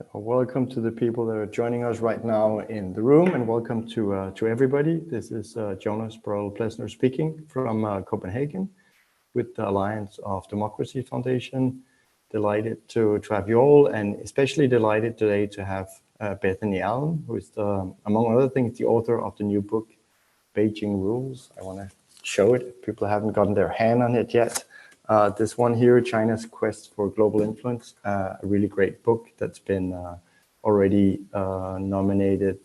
So welcome to the people that are joining us right now in the room, and welcome to everybody. This is Jonas Brøl-Plesner speaking from Copenhagen with the Alliance of Democracy Foundation. Delighted to have you all, and especially delighted today to have Bethany Allen, who is, among other things, the author of the new book, Beijing Rules. I want to show it if people haven't gotten their hand on it yet. This one here, China's Quest for Global Influence, a really great book that's been already nominated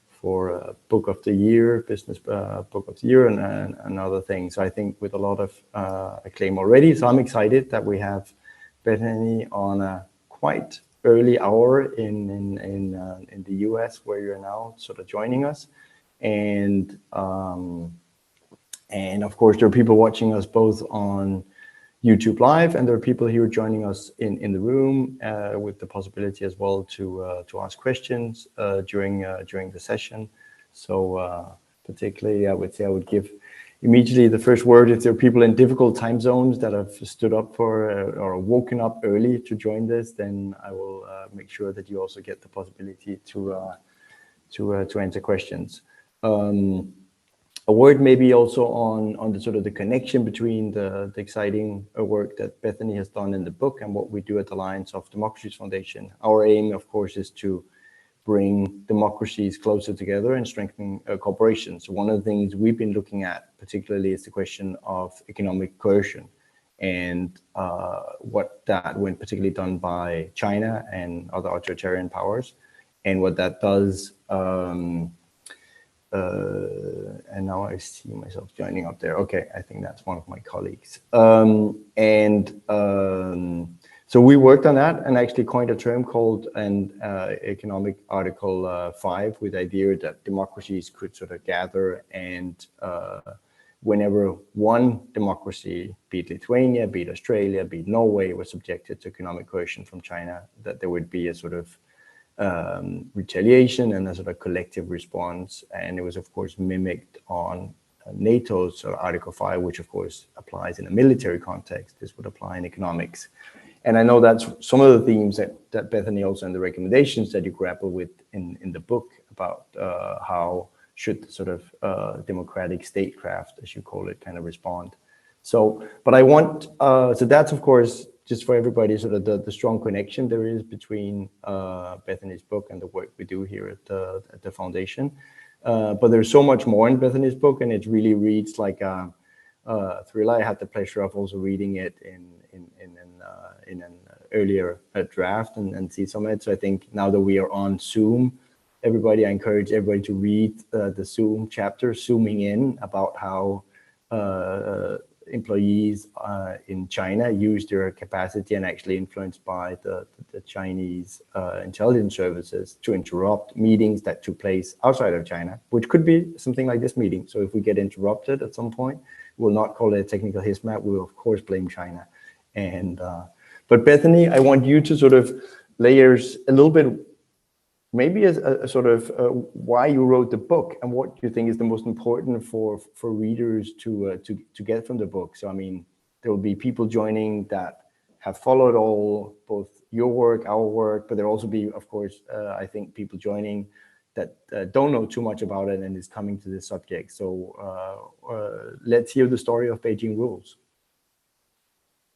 for Book of the Year, Business Book of the Year, and other things. So I think with a lot of acclaim already. So I'm excited that we have Bethany on a quite early hour in the US, where you're now sort of joining us. And of course, there are people watching us both on YouTube Live, and there are people here joining us in the room with the possibility as well to ask questions during the session. So particularly, I would say I would give immediately the first word if there are people in difficult time zones that have stood up for or woken up early to join this. Then I will make sure that you also get the possibility to answer questions. A word maybe also on the sort of the connection between the exciting work that Bethany has done in the book and what we do at the Alliance of Democracies Foundation. Our aim, of course, is to bring democracies closer together and strengthen cooperation. So one of the things we've been looking at particularly is the question of economic coercion and what that, when particularly done by China and other authoritarian powers, and what that does. And now I see myself joining up there. Okay, I think that's one of my colleagues. So we worked on that and actually coined a term called an economic Article 5, with the idea that democracies could sort of gather and whenever one democracy, be it Lithuania, be it Australia, be it Norway, was subjected to economic coercion from China, that there would be a sort of retaliation and a sort of collective response. And it was, of course, mimicked on NATO's Article 5, which, of course, applies in a military context. This would apply in economics. And I know that's some of the themes that Bethany also, and the recommendations that you grapple with in the book about how should the sort of democratic statecraft, as you call it, kind of respond. So, but I want, so that's, of course, just for everybody, sort of the strong connection there is between Bethany's book and the work we do here at the foundation. But there's so much more in Bethany's book, and it really reads like a thriller. I had the pleasure of also reading it in an earlier draft and see some of it. So I think now that we are on Zoom, I encourage everybody to read the Zoom chapter, zooming in about how employees in China use their capacity and actually influenced by the Chinese intelligence services to interrupt meetings that took place outside of China, which could be something like this meeting. So if we get interrupted at some point, we'll not call it a technical HISMAT. We will, of course, blame China. And but Bethany, I want you to sort of layers a little bit, maybe as a sort of why you wrote the book and what you think is the most important for readers to get from the book. So I mean, there will be people joining that have followed all, both your work, our work, but there'll also be, of course, I think people joining that don't know too much about it and is coming to this subject. So let's hear the story of Beijing Rules.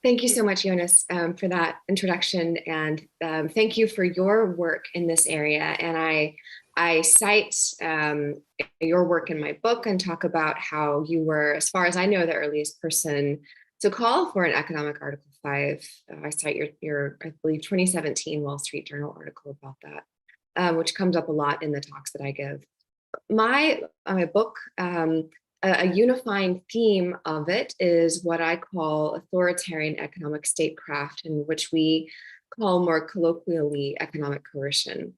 Thank you so much, Jonas, for that introduction, and thank you for your work in this area. And I cite your work in my book and talk about how you were, as far as I know, the earliest person to call for an economic Article 5. I cite your I believe, 2017 Wall Street Journal article about that, which comes up a lot in the talks that I give. My book, a unifying theme of it is what I call authoritarian economic statecraft, in which we call more colloquially economic coercion.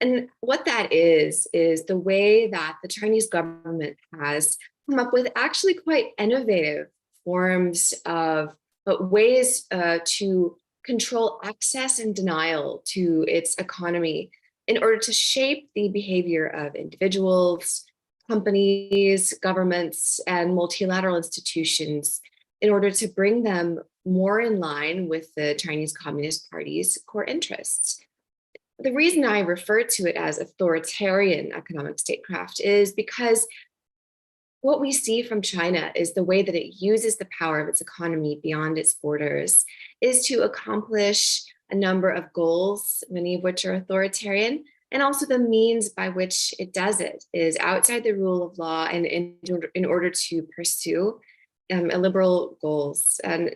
And what that is the way that the Chinese government has come up with actually quite innovative forms of ways to control access and denial to its economy in order to shape the behavior of individuals, companies, governments, and multilateral institutions in order to bring them more in line with the Chinese Communist Party's core interests. the reason I refer to it as authoritarian economic statecraft is because what we see from China is the way that it uses the power of its economy beyond its borders is to accomplish a number of goals, many of which are authoritarian, and also the means by which it does it is outside the rule of law and in order to pursue illiberal goals. And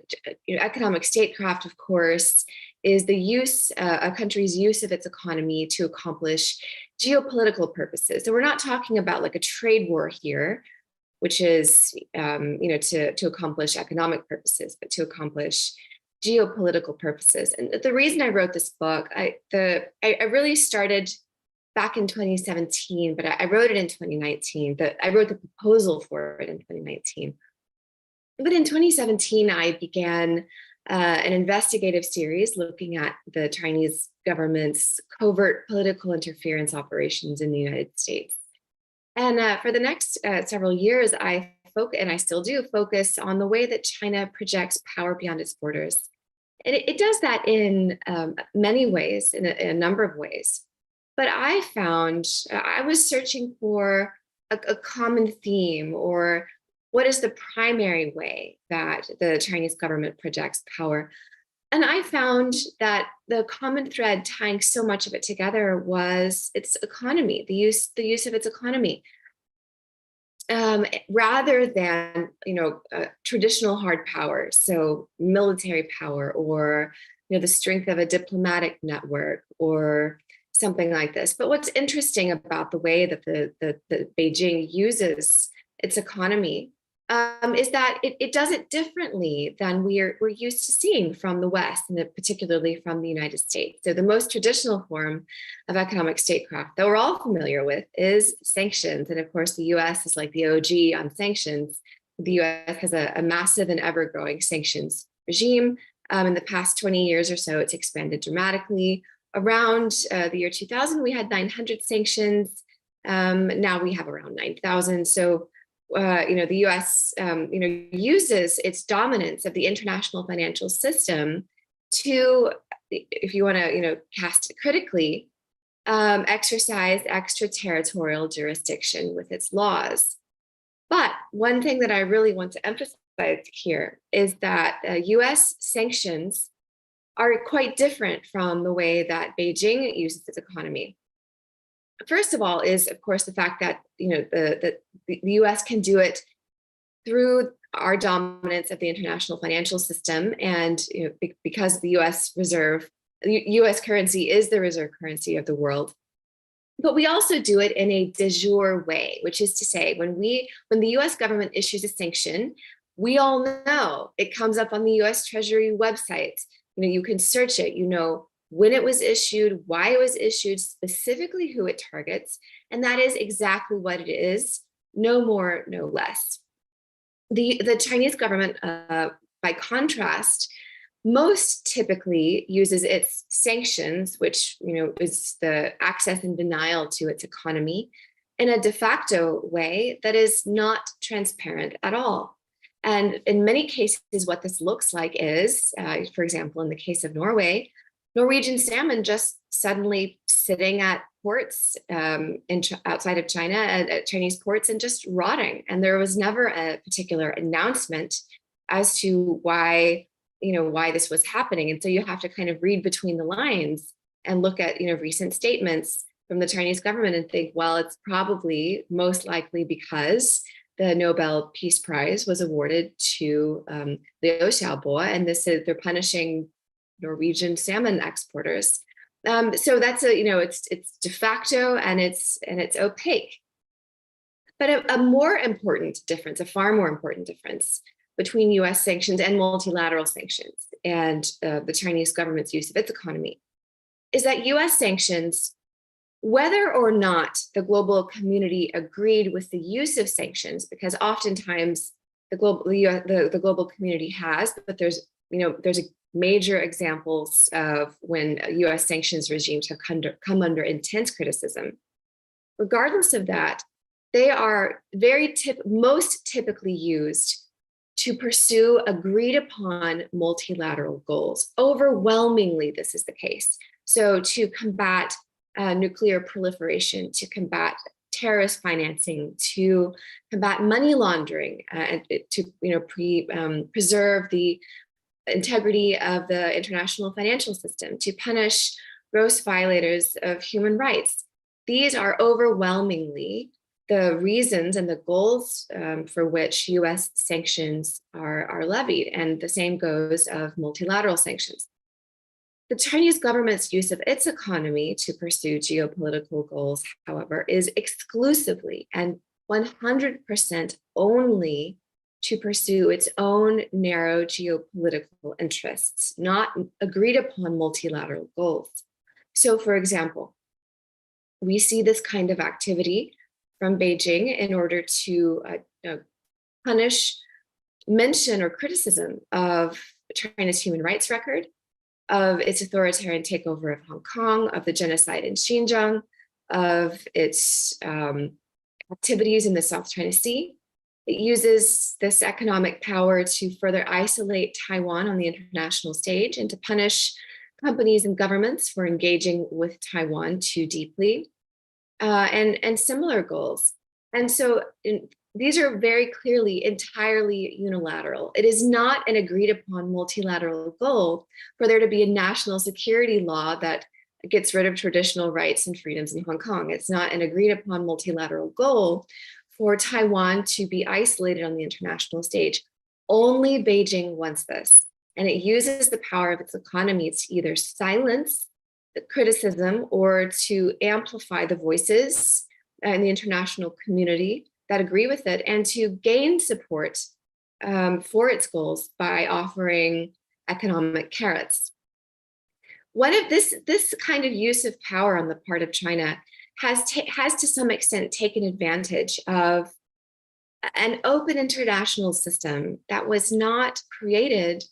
economic statecraft, of course, is the use, a country's use of its economy to accomplish geopolitical purposes. So we're not talking about like a trade war here, which is, to accomplish economic purposes, but to accomplish geopolitical purposes. And the reason I wrote this book, I really started back in 2017, but I wrote it in 2019. I wrote the proposal for it in 2019. But in 2017, I began an investigative series looking at the Chinese government's covert political interference operations in the United States. And for the next several years, I still do focus on the way that China projects power beyond its borders. And it does that in many ways, in a number of ways. But I found, I was searching for a common theme, or what is the primary way that the Chinese government projects power? And I found that the common thread tying so much of it together was its economy, the use of its economy. Rather than traditional hard power, so military power, or the strength of a diplomatic network, or something like this. But what's interesting about the way that the Beijing uses its economy is that it does it differently than we're used to seeing from the West, and particularly from the United States. So the most traditional form of economic statecraft that we're all familiar with is sanctions. And of course, the US is like the OG on sanctions. The US has a massive and ever-growing sanctions regime. In the past 20 years or so, it's expanded dramatically. Around the year 2000, we had 900 sanctions. Now we have around 9,000. So the U.S. Uses its dominance of the international financial system to, if you want to cast it critically, exercise extraterritorial jurisdiction with its laws. But one thing that I really want to emphasize here is that U.S. sanctions are quite different from the way that Beijing uses its economy. First of all is, of course, the fact that the U.S. can do it through our dominance of the international financial system, and because the U.S. currency is the reserve currency of the world. But we also do it in a de jure way, which is to say, when the U.S. government issues a sanction, we all know it comes up on the U.S. Treasury website. You can search it. When it was issued, why it was issued, specifically who it targets, and that is exactly what it is, no more, no less. The Chinese government, by contrast, most typically uses its sanctions, which is the access and denial to its economy, in a de facto way that is not transparent at all. And in many cases, what this looks like is, for example, in the case of Norway, Norwegian salmon just suddenly sitting at ports outside of China, at Chinese ports, and just rotting. And there was never a particular announcement as to why this was happening. And so you have to kind of read between the lines and look at recent statements from the Chinese government and think, well, it's probably most likely because the Nobel Peace Prize was awarded to Liu Xiaobo, and they're punishing Norwegian salmon exporters. So that's it's de facto and it's opaque. But a more important difference, a far more important difference between U.S. sanctions and multilateral sanctions and the Chinese government's use of its economy is that U.S. sanctions, whether or not the global community agreed with the use of sanctions, because oftentimes the global community has, but there's major examples of when U.S. sanctions regimes have come under intense criticism. Regardless of that, they are most typically used to pursue agreed upon multilateral goals. Overwhelmingly, this is the case. So to combat nuclear proliferation, to combat terrorist financing, to combat money laundering, and to preserve the integrity of the international financial system, to punish gross violators of human rights. These are overwhelmingly the reasons and the goals for which US sanctions are levied, and the same goes of multilateral sanctions. The Chinese government's use of its economy to pursue geopolitical goals, however, is exclusively and 100% only to pursue its own narrow geopolitical interests, not agreed upon multilateral goals. So, for example, we see this kind of activity from Beijing in order to punish mention or criticism of China's human rights record, of its authoritarian takeover of Hong Kong, of the genocide in Xinjiang, of its activities in the South China Sea. It uses this economic power to further isolate Taiwan on the international stage and to punish companies and governments for engaging with Taiwan too deeply, and similar goals. And so these are very clearly entirely unilateral. It is not an agreed upon multilateral goal for there to be a national security law that gets rid of traditional rights and freedoms in Hong Kong. It's not an agreed upon multilateral goal for Taiwan to be isolated on the international stage. Only Beijing wants this. And it uses the power of its economy to either silence the criticism or to amplify the voices in the international community that agree with it, and to gain support for its goals by offering economic carrots. One of this kind of use of power on the part of China has to some extent taken advantage of an open international system that was not created,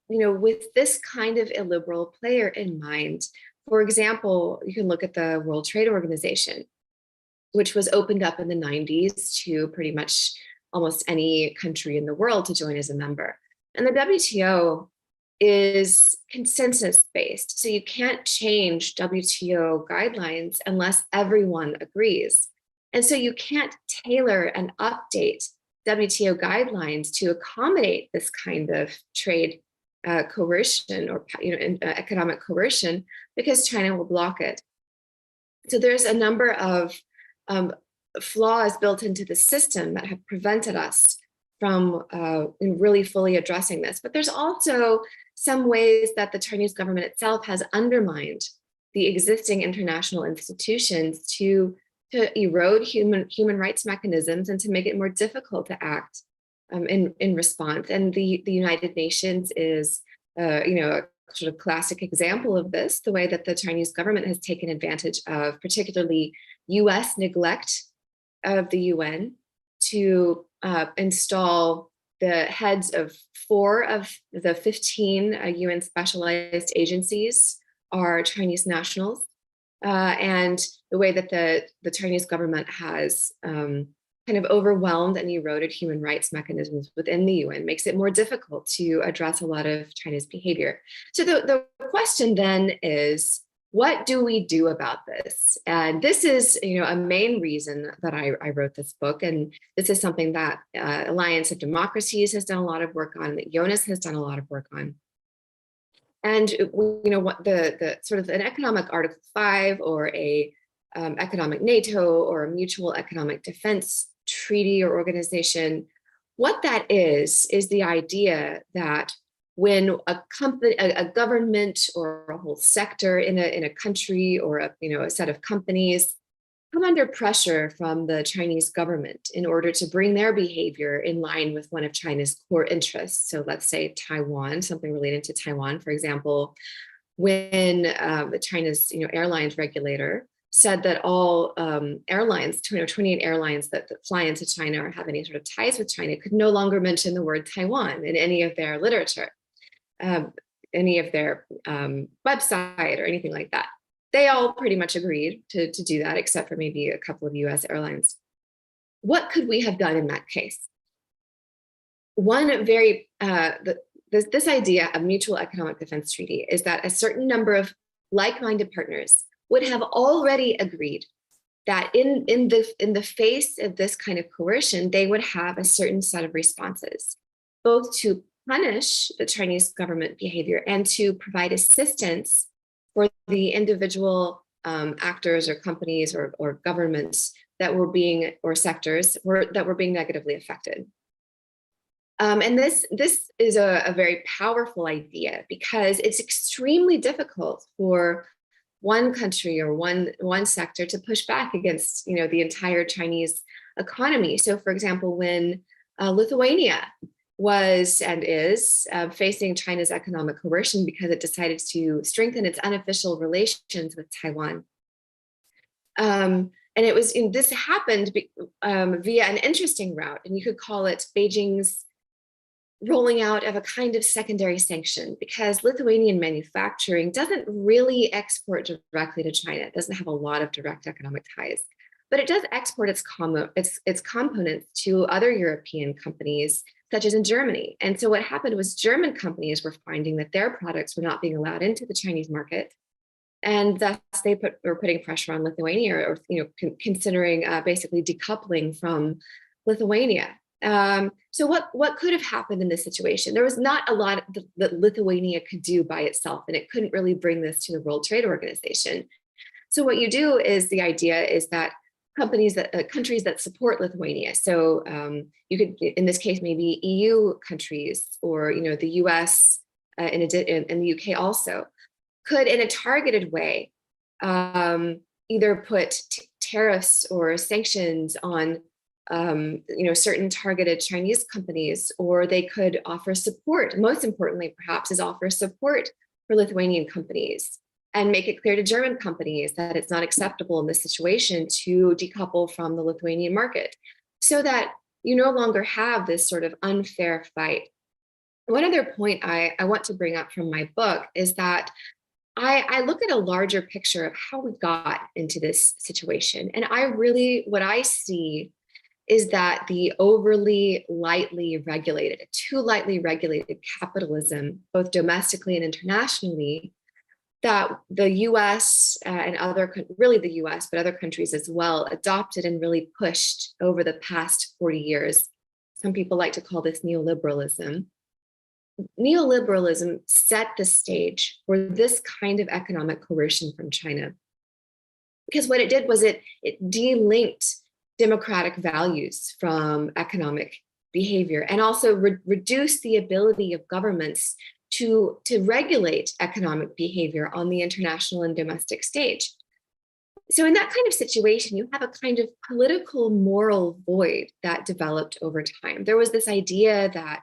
with this kind of illiberal player in mind. For example, you can look at the World Trade Organization, which was opened up in the 90s to pretty much almost any country in the world to join as a member. And the WTO is consensus-based. So you can't change WTO guidelines unless everyone agrees. And so you can't tailor and update WTO guidelines to accommodate this kind of trade coercion or economic coercion, because China will block it. So there's a number of flaws built into the system that have prevented us from really fully addressing this. But there's also some ways that the Chinese government itself has undermined the existing international institutions to erode human rights mechanisms and to make it more difficult to act in response. And the United Nations is a sort of classic example of this, the way that the Chinese government has taken advantage of particularly US neglect of the UN to install the heads of 4 of the 15 UN specialized agencies are Chinese nationals, and the way that the Chinese government has kind of overwhelmed and eroded human rights mechanisms within the UN makes it more difficult to address a lot of China's behavior. So the question then is, what do we do about this? And this is, a main reason that I wrote this book. And this is something that Alliance of Democracies has done a lot of work on, that Jonas has done a lot of work on. And, what the sort of an economic Article 5 or a economic NATO or a mutual economic defense treaty or organization, what that is the idea that when a company, a government, or a whole sector in a country, or a set of companies come under pressure from the Chinese government in order to bring their behavior in line with one of China's core interests. So let's say Taiwan, something related to Taiwan, for example, when the China's airlines regulator said that all airlines, 28 airlines that fly into China or have any sort of ties with China, could no longer mention the word Taiwan in any of their literature, any of their website or anything like that. They all pretty much agreed to do that, except for maybe a couple of US airlines. What could we have done in that case? One very, this idea of mutual economic defense treaty is that a certain number of like-minded partners would have already agreed that in the face of this kind of coercion, they would have a certain set of responses, both to punish the Chinese government behavior and to provide assistance for the individual actors or companies or governments that were being, or sectors that were being negatively affected. And this is a very powerful idea because it's extremely difficult for one country or one sector to push back against, the entire Chinese economy. So, for example, when Lithuania was and is facing China's economic coercion because it decided to strengthen its unofficial relations with Taiwan. And this happened via an interesting route, and you could call it Beijing's rolling out of a kind of secondary sanction, because Lithuanian manufacturing doesn't really export directly to China. It doesn't have a lot of direct economic ties, but it does export its components to other European companies, such as in Germany. And so what happened was German companies were finding that their products were not being allowed into the Chinese market. And thus they were putting pressure on Lithuania, or considering basically decoupling from Lithuania. So what could have happened in this situation? There was not a lot that Lithuania could do by itself, and it couldn't really bring this to the World Trade Organization. So what you do is, the idea is that countries that support Lithuania, so you could, in this case, maybe EU countries, or the US and the UK also, could in a targeted way either put tariffs or sanctions on certain targeted Chinese companies, or they could offer support. Most importantly, perhaps, is offer support for Lithuanian companies and make it clear to German companies that it's not acceptable in this situation to decouple from the Lithuanian market, so that you no longer have this sort of unfair fight. One other point I want to bring up from my book is that I look at a larger picture of how we got into this situation. And what I see is that the overly lightly regulated, too lightly regulated capitalism, both domestically and internationally, that the US and really the US, but other countries as well, adopted and really pushed over the past 40 years. Some people like to call this neoliberalism. Neoliberalism set the stage for this kind of economic coercion from China. Because what it did was it delinked democratic values from economic behavior, and also reduced the ability of governments to regulate economic behavior on the international and domestic stage. So in that kind of situation, you have a kind of political moral void that developed over time. There was this idea that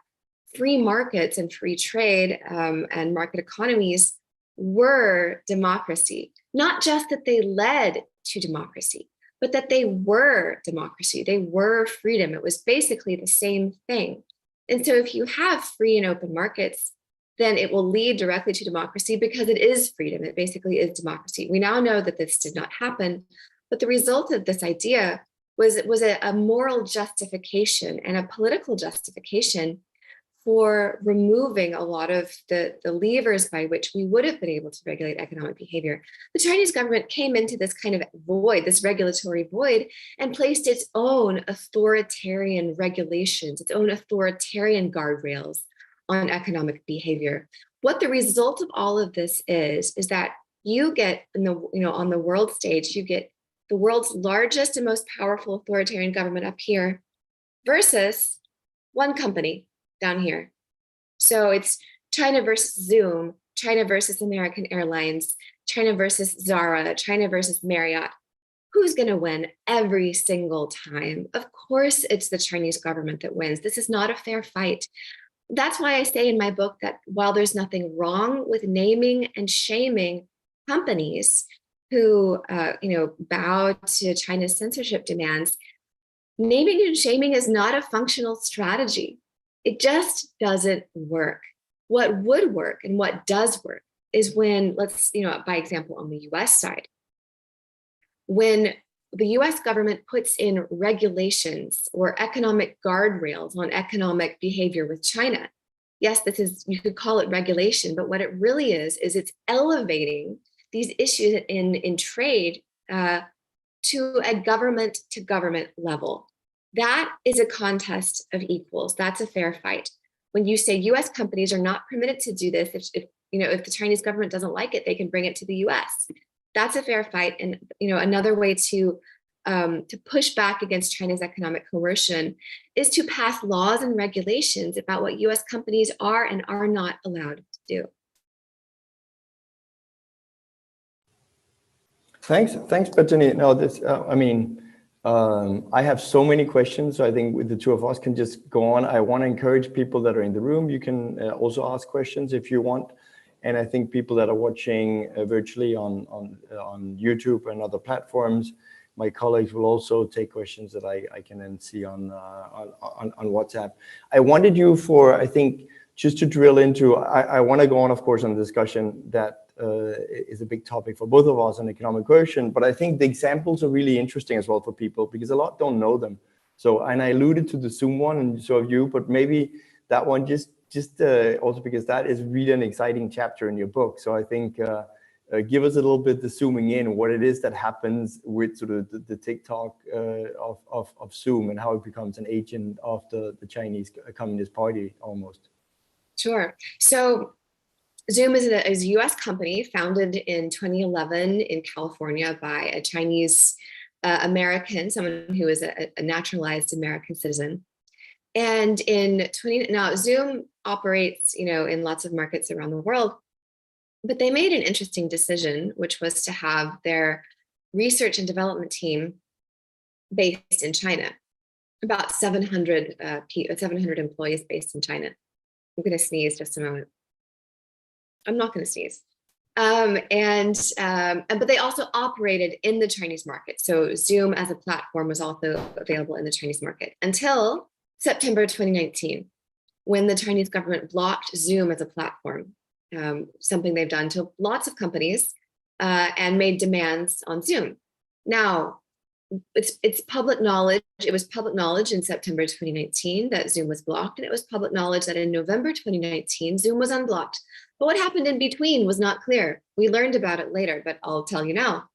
free markets and free trade and market economies were democracy, not just that they led to democracy, but that they were democracy, they were freedom. It was basically the same thing. And so if you have free and open markets, then it will lead directly to democracy, because it is freedom. It basically is democracy. We now know that this did not happen, but the result of this idea was a moral justification and a political justification for removing a lot of the levers by which we would have been able to regulate economic behavior. The Chinese government came into this kind of void, this regulatory void, and placed its own authoritarian regulations, its own authoritarian guardrails on economic behavior. What the result of all of this is that you get on the world stage, you get the world's largest and most powerful authoritarian government up here versus one company down here. So it's China versus Zoom, China versus American Airlines, China versus Zara, China versus Marriott. Who's going to win every single time? Of course, it's the Chinese government that wins. This is not a fair fight. That's why I say in my book that while there's nothing wrong with naming and shaming companies who bow to China's censorship demands, naming and shaming is not a functional strategy. It just doesn't work. What would work and what does work is when, by example, on the US side, when the US government puts in regulations or economic guardrails on economic behavior with China. Yes, you could call it regulation, but what it really is it's elevating these issues in trade to a government level. That is a contest of equals. That's a fair fight. When you say US companies are not permitted to do this, if the Chinese government doesn't like it, they can bring it to the US. That's a fair fight. And another way to push back against China's economic coercion is to pass laws and regulations about what US companies are and are not allowed to do. Thanks, Bethany. No, I have so many questions, so I think the two of us can just go on. I want to encourage people that are in the room. You can also ask questions if you want. And I think people that are watching virtually on YouTube and other platforms, my colleagues will also take questions that I can then see on WhatsApp. I wanted you I think, just to drill into, I want to go on, of course, on the discussion that is a big topic for both of us on economic coercion, but I think the examples are really interesting as well for people because a lot don't know them. So, and I alluded to the Zoom one and so have you, but maybe that one just also because that is really an exciting chapter in your book. So I think give us a little bit the zooming in, what it is that happens with sort of the TikTok of Zoom and how it becomes an agent of the Chinese Communist Party almost. Sure. So Zoom is a US company founded in 2011 in California by a Chinese American, someone who is a naturalized American citizen. And now Zoom operates, in lots of markets around the world, but they made an interesting decision, which was to have their research and development team based in China, about 700 employees based in China. I'm going to sneeze just a moment. I'm not going to sneeze. But they also operated in the Chinese market. So Zoom as a platform was also available in the Chinese market until September 2019, when the Chinese government blocked Zoom as a platform, something they've done to lots of companies, and made demands on Zoom. Now, it's public knowledge. It was public knowledge in September 2019 that Zoom was blocked, and it was public knowledge that in November 2019, Zoom was unblocked. But what happened in between was not clear. We learned about it later, but I'll tell you now.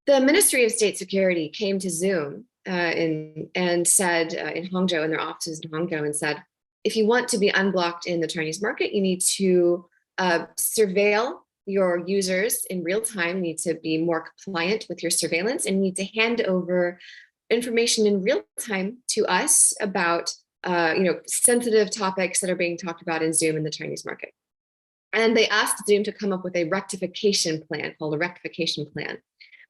The Ministry of State Security came to Zoom and said in Hangzhou, in their offices in Hangzhou, and said, if you want to be unblocked in the Chinese market, you need to surveil your users in real time, need to be more compliant with your surveillance, and need to hand over information in real time to us about sensitive topics that are being talked about in Zoom in the Chinese market. And they asked Zoom to come up with a rectification plan called a rectification plan.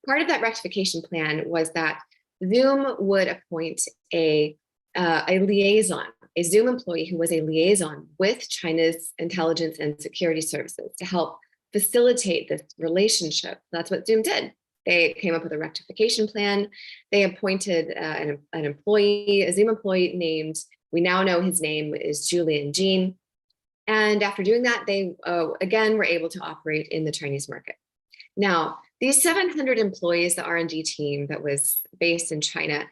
Part of that rectification plan was that Zoom would appoint a liaison, a Zoom employee who was a liaison with China's intelligence and security services to help facilitate this relationship. That's what Zoom did. They came up with a rectification plan. They appointed an employee, a Zoom employee named, we now know his name is Julian Jin. And after doing that, they again were able to operate in the Chinese market. Now, these 700 employees, the R&D team that was based in China,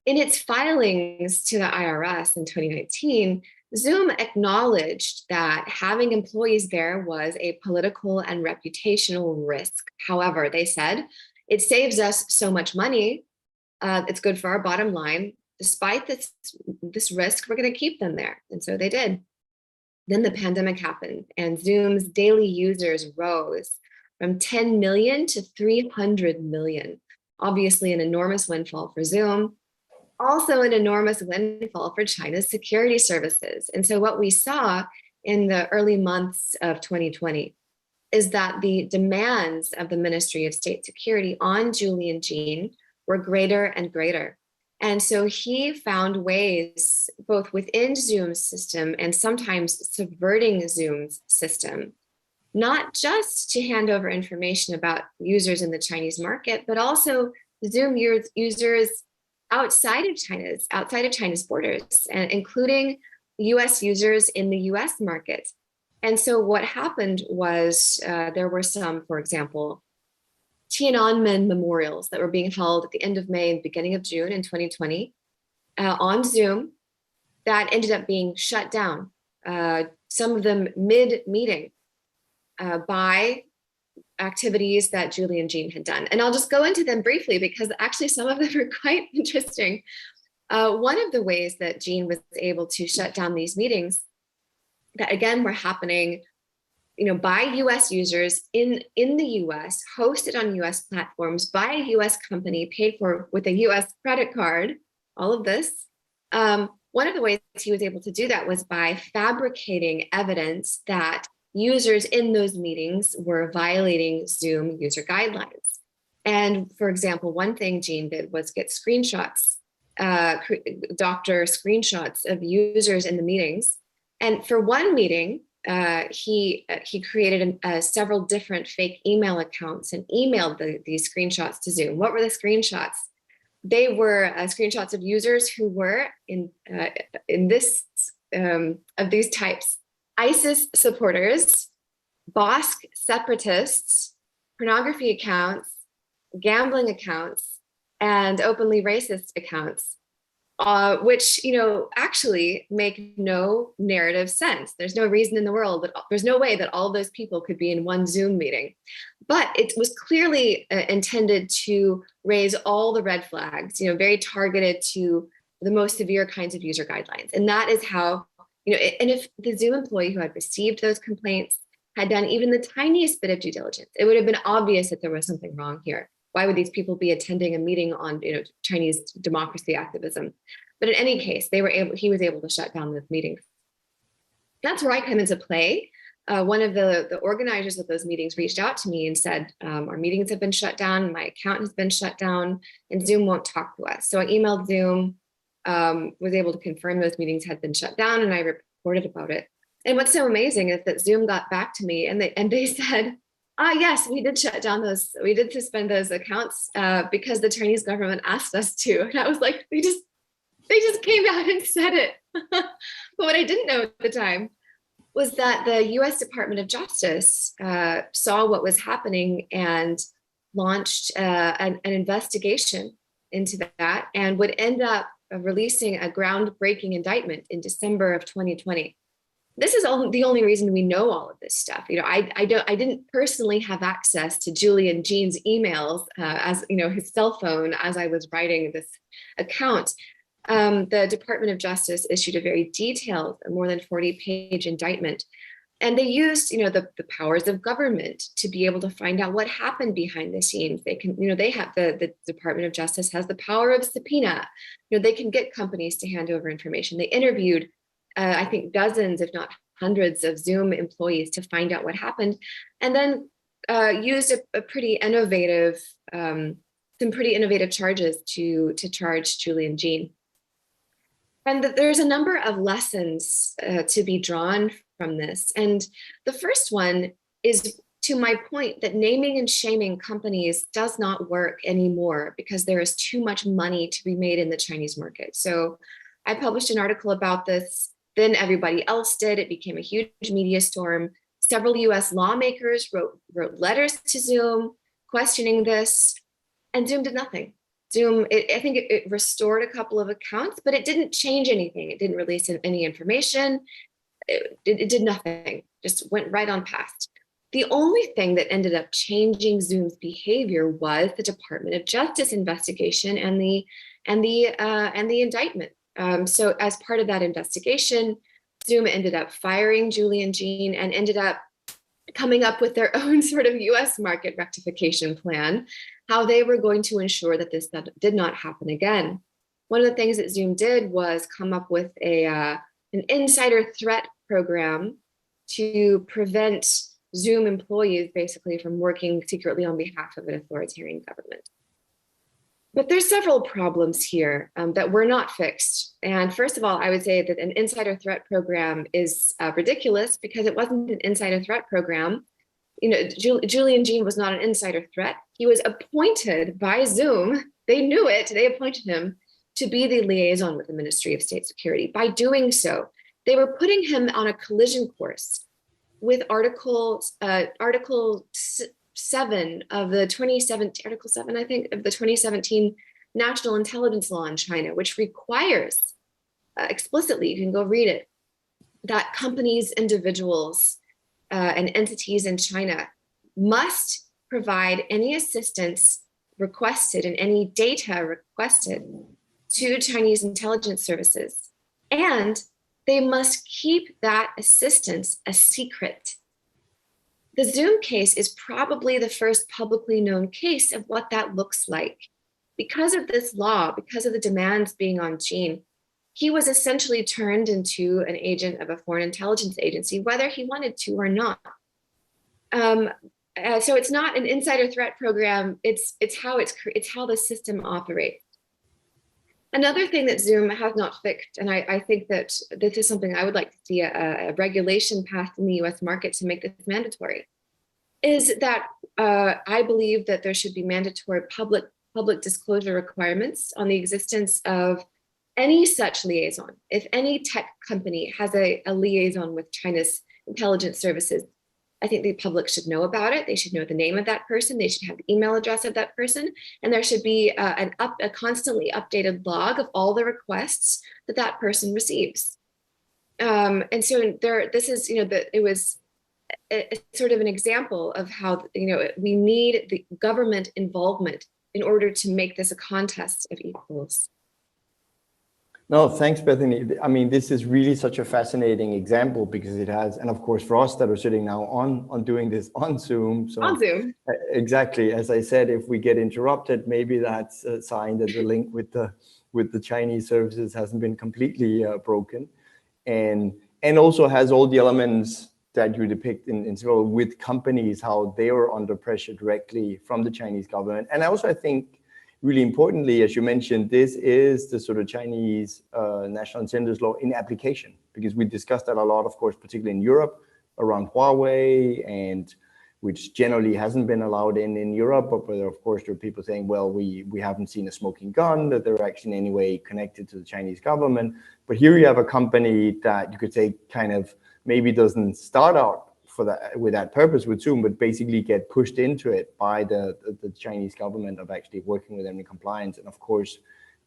in its filings to the IRS in 2019, Zoom acknowledged that having employees there was a political and reputational risk. However, they said, it saves us so much money, it's good for our bottom line. Despite this risk, we're going to keep them there. And so they did. Then the pandemic happened, and Zoom's daily users rose from 10 million to 300 million. Obviously, an enormous windfall for Zoom, also an enormous windfall for China's security services. And so what we saw in the early months of 2020 is that the demands of the Ministry of State Security on Julian Jin were greater and greater. And so he found ways, both within Zoom's system and sometimes subverting Zoom's system, not just to hand over information about users in the Chinese market, but also Zoom users outside of China's borders, and including US users in the US market. And so what happened was there were some, for example, Tiananmen memorials that were being held at the end of May and beginning of June in 2020 on Zoom that ended up being shut down, some of them mid-meeting by activities that Julie and Jean had done. And I'll just go into them briefly because actually some of them are quite interesting. One of the ways that Jean was able to shut down these meetings that again were happening by US users in the US, hosted on US platforms by a US company, paid for with a US credit card, all of this. One of the ways he was able to do that was by fabricating evidence that users in those meetings were violating Zoom user guidelines. And for example, one thing Jean did was get screenshots, doctor screenshots of users in the meetings. And for one meeting, he created several different fake email accounts and emailed these screenshots to Zoom. What were the screenshots? They were screenshots of users who were in this of these types: ISIS supporters, Bosque separatists, pornography accounts, gambling accounts, and openly racist accounts. Which actually make no narrative sense. There's no reason in the world that there's no way that all those people could be in one Zoom meeting. But it was clearly intended to raise all the red flags, very targeted to the most severe kinds of user guidelines. And that is how, and if the Zoom employee who had received those complaints had done even the tiniest bit of due diligence, it would have been obvious that there was something wrong here. Why would these people be attending a meeting on Chinese democracy activism? But in any case, he was able to shut down those meetings. That's where I come into play. One of the organizers of those meetings reached out to me and said, our meetings have been shut down, my account has been shut down, and Zoom won't talk to us. So I emailed Zoom, was able to confirm those meetings had been shut down, and I reported about it. And what's so amazing is that Zoom got back to me and they said, yes, we did shut down we did suspend those accounts because the Chinese government asked us to. And I was like, they just came out and said it. But what I didn't know at the time was that the US Department of Justice saw what was happening and launched an investigation into that and would end up releasing a groundbreaking indictment in December of 2020. This is the only reason we know all of this stuff. I didn't personally have access to Julie and Jean's emails as his cell phone as I was writing this account. The Department of Justice issued a very detailed, more than 40-page indictment, and they used the powers of government to be able to find out what happened behind the scenes. They can they have the Department of Justice has the power of subpoena. They can get companies to hand over information. They interviewed I think dozens, if not hundreds, of Zoom employees to find out what happened, and then used some pretty innovative charges to charge Julie and Jean. And there's a number of lessons to be drawn from this. And the first one is to my point that naming and shaming companies does not work anymore because there is too much money to be made in the Chinese market. So I published an article about this. Then everybody else did. It became a huge media storm. Several US lawmakers wrote letters to Zoom questioning this, and Zoom did nothing. Zoom, I think it restored a couple of accounts, but it didn't change anything. It didn't release any information. It did nothing, just went right on past. The only thing that ended up changing Zoom's behavior was the Department of Justice investigation and the indictment. So as part of that investigation, Zoom ended up firing Julie and Jean and ended up coming up with their own sort of US market rectification plan, how they were going to ensure that this did not happen again. One of the things that Zoom did was come up with an insider threat program to prevent Zoom employees basically from working secretly on behalf of an authoritarian government. But there's several problems here that were not fixed. And first of all, I would say that an insider threat program is ridiculous because it wasn't an insider threat program. Julie and Jean was not an insider threat. He was appointed by Zoom. They knew it. They appointed him to be the liaison with the Ministry of State Security. By doing so, they were putting him on a collision course with Article 7 of the 2017, Article 7, I think, of the 2017 National Intelligence Law in China, which requires explicitly, you can go read it, that companies, individuals, and entities in China must provide any assistance requested and any data requested to Chinese intelligence services. And they must keep that assistance a secret. The Zoom case is probably the first publicly known case of what that looks like. Because of this law, because of the demands being on Gene, he was essentially turned into an agent of a foreign intelligence agency, whether he wanted to or not. So it's not an insider threat program. It's how the system operates. Another thing that Zoom has not fixed, and I think that this is something I would like to see a regulation passed in the US market to make this mandatory, is that I believe that there should be mandatory public disclosure requirements on the existence of any such liaison. If any tech company has a liaison with China's intelligence services, I think the public should know about it. They should know the name of that person. They should have the email address of that person. And there should be a constantly updated log of all the requests that that person receives. And so this is, it was a sort of an example of how, we need the government involvement in order to make this a contest of equals. No, thanks, Bethany. I mean, this is really such a fascinating example because it has, and of course, for us that are sitting now on doing this on Zoom. So on Zoom. Exactly. As I said, if we get interrupted, maybe that's a sign that the link with the Chinese services hasn't been completely broken, and also has all the elements that you depict in with companies, how they are under pressure directly from the Chinese government. And also, I think, really importantly, as you mentioned, this is the sort of Chinese national incentives law in application, because we discussed that a lot, of course, particularly in Europe around Huawei, and which generally hasn't been allowed in Europe, but where, of course, there are people saying, well, we haven't seen a smoking gun, that they're actually in any way connected to the Chinese government. But here you have a company that you could say kind of maybe doesn't start out with that purpose with Zoom, but basically get pushed into it by the Chinese government of actually working with them in compliance. And of course,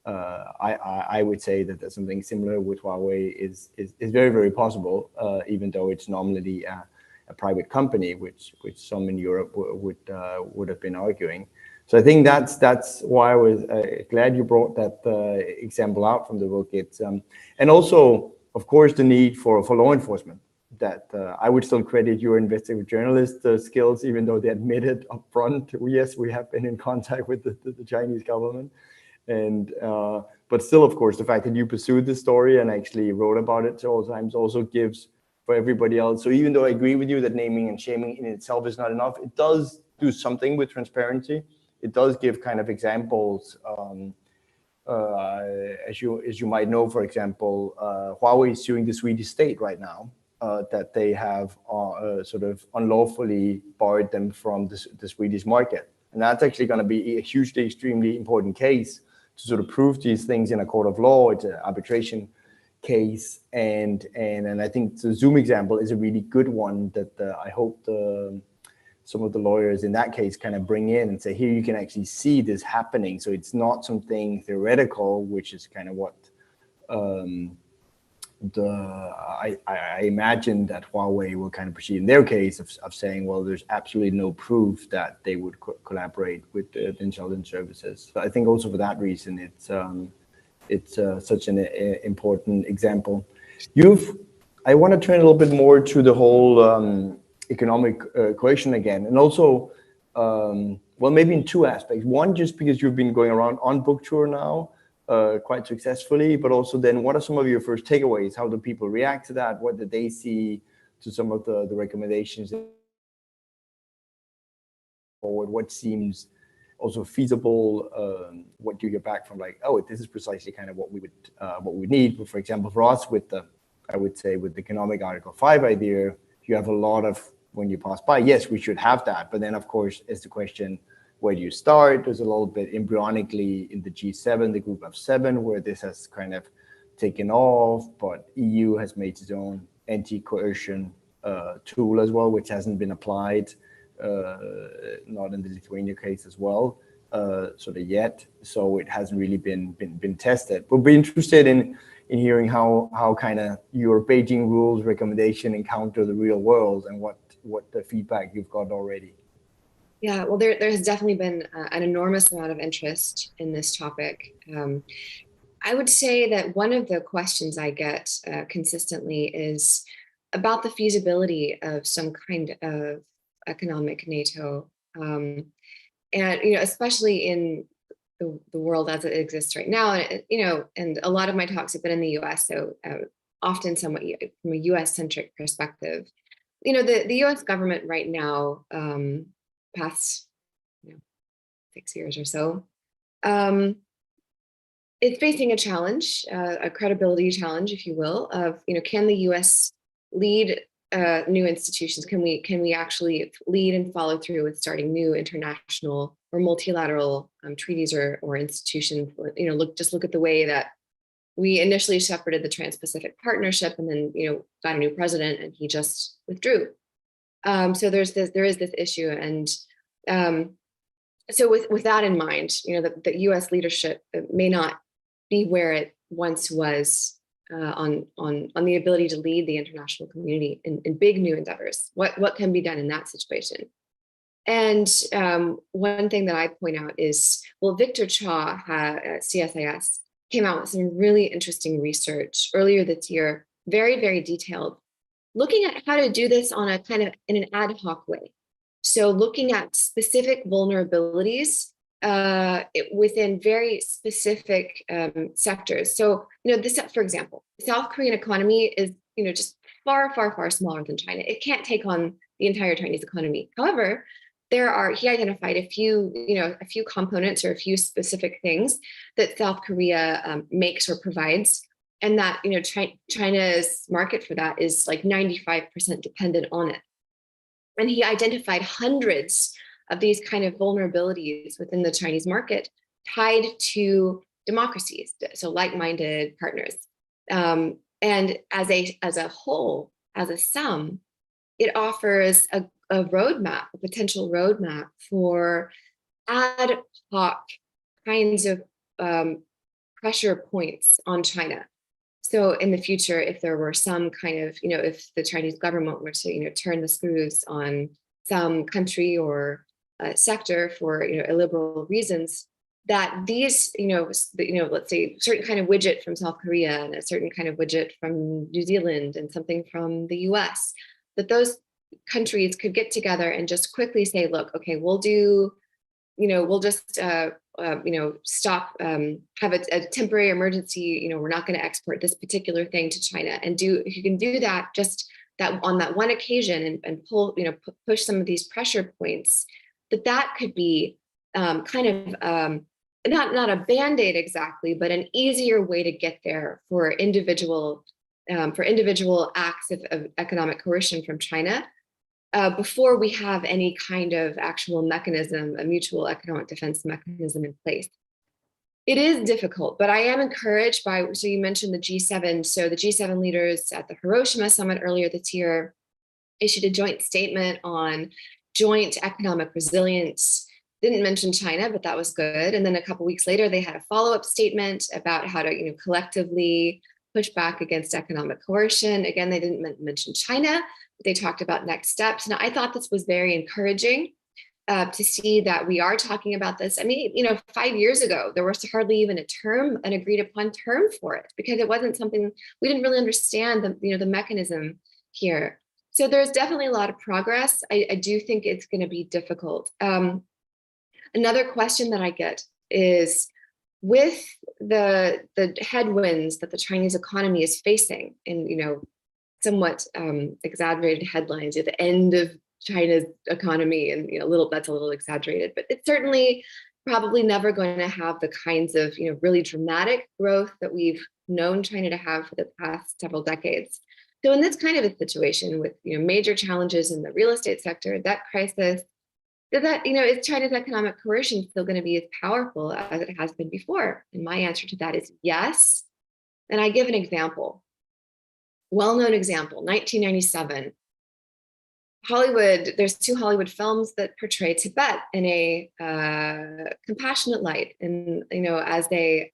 I would say that there's something similar with Huawei is very, very possible, even though it's nominally a private company, which some in Europe would have been arguing. So I think that's why I was glad you brought that example out from the book. It's and also, of course, the need for law enforcement. That I would still credit your investigative journalist skills, even though they admitted up front, yes, we have been in contact with the Chinese government. And but still, of course, the fact that you pursued the story and actually wrote about it several times also gives for everybody else. So even though I agree with you that naming and shaming in itself is not enough, it does do something with transparency. It does give kind of examples. As you might know, for example, Huawei is suing the Swedish state right now. That they have sort of unlawfully barred them from the Swedish market. And that's actually going to be a hugely, extremely important case to sort of prove these things in a court of law. It's an arbitration case. And I think the Zoom example is a really good one that I hope some of the lawyers in that case kind of bring in and say, here you can actually see this happening. So it's not something theoretical, which is kind of what I imagine that Huawei will kind of proceed in their case of saying, well, there's absolutely no proof that they would collaborate with the intelligence services. So I think also for that reason, it's such an important example. I want to turn a little bit more to the whole economic coercion again, and also, well, maybe in two aspects. One, just because you've been going around on book tour now, quite successfully, but also then what are some of your first takeaways? How do people react to that? What did they see to some of the recommendations forward? What seems also feasible? What do you get back from like, oh, this is precisely kind of what we would need. But for example, for us I would say with the economic Article 5 idea, you have a lot of, when you pass by, yes, we should have that. But then of course, is the question, where do you start? There's a little bit embryonically in the G7, the group of 7, where this has kind of taken off, but EU has made its own anti-coercion tool as well, which hasn't been applied, not in the Lithuania case as well, sort of yet. So it hasn't really been tested. We'll be interested in hearing how kind of your Beijing rules recommendation encounter the real world and what the feedback you've got already. Yeah, well, there has definitely been an enormous amount of interest in this topic. I would say that one of the questions I get consistently is about the feasibility of some kind of economic NATO, and especially in the world as it exists right now. And a lot of my talks have been in the U.S., so often somewhat from a U.S. centric perspective. The U.S. government right now, past 6 years or so, um, it's facing a challenge, a credibility challenge, if you will, of can the U.S. lead new institutions? Can we actually lead and follow through with starting new international or multilateral treaties or institutions? Look at the way that we initially shepherded the Trans-Pacific Partnership, and then got a new president, and he just withdrew. So there is this issue, and so with that in mind, the U.S. leadership may not be where it once was on the ability to lead the international community in big new endeavors. What can be done in that situation? And one thing that I point out is, well, Victor Cha at CSIS came out with some really interesting research earlier this year, very, very detailed, looking at how to do this on a kind of in an ad hoc way. So looking at specific vulnerabilities within very specific sectors. So, this, for example, the South Korean economy is, just far, far, far smaller than China. It can't take on the entire Chinese economy. However, he identified a few components or a few specific things that South Korea makes or provides, and that China's market for that is like 95% dependent on it. And he identified hundreds of these kind of vulnerabilities within the Chinese market tied to democracies, so like-minded partners. And as a whole, as a sum, it offers a roadmap, a potential roadmap for ad hoc kinds of pressure points on China. So in the future, if there were some kind of, if the Chinese government were to, turn the screws on some country or sector for, illiberal reasons, that these, let's say certain kind of widget from South Korea and a certain kind of widget from New Zealand and something from the US, that those countries could get together and just quickly say, look, okay, we'll just stop, have a temporary emergency, we're not going to export this particular thing to China. And if you can do that, just that on that one occasion and pull, push some of these pressure points, that could be kind of not a Band-Aid exactly, but an easier way to get there for individual acts of economic coercion from China. Before we have any kind of actual mechanism, a mutual economic defense mechanism in place. It is difficult, but I am encouraged by, so you mentioned the G7. So the G7 leaders at the Hiroshima summit earlier this year issued a joint statement on joint economic resilience. Didn't mention China, but that was good. And then a couple of weeks later, they had a follow-up statement about how to, collectively push back against economic coercion. Again, they didn't mention China. They talked about next steps. And I thought this was very encouraging to see that we are talking about this. I mean, 5 years ago, there was hardly even an agreed upon term for it, because it wasn't something, we didn't really understand the mechanism here. So there's definitely a lot of progress. I do think it's going to be difficult. Another question that I get is, with the headwinds that the Chinese economy is facing, and somewhat exaggerated headlines at the end of China's economy, and that's a little exaggerated, but it's certainly probably never going to have the kinds of really dramatic growth that we've known China to have for the past several decades. So in this kind of a situation with major challenges in the real estate sector, debt crisis, is China's economic coercion still going to be as powerful as it has been before? And my answer to that is yes. And I give an example. Well-known example, 1997. Hollywood, there's 2 Hollywood films that portray Tibet in a compassionate light, and as a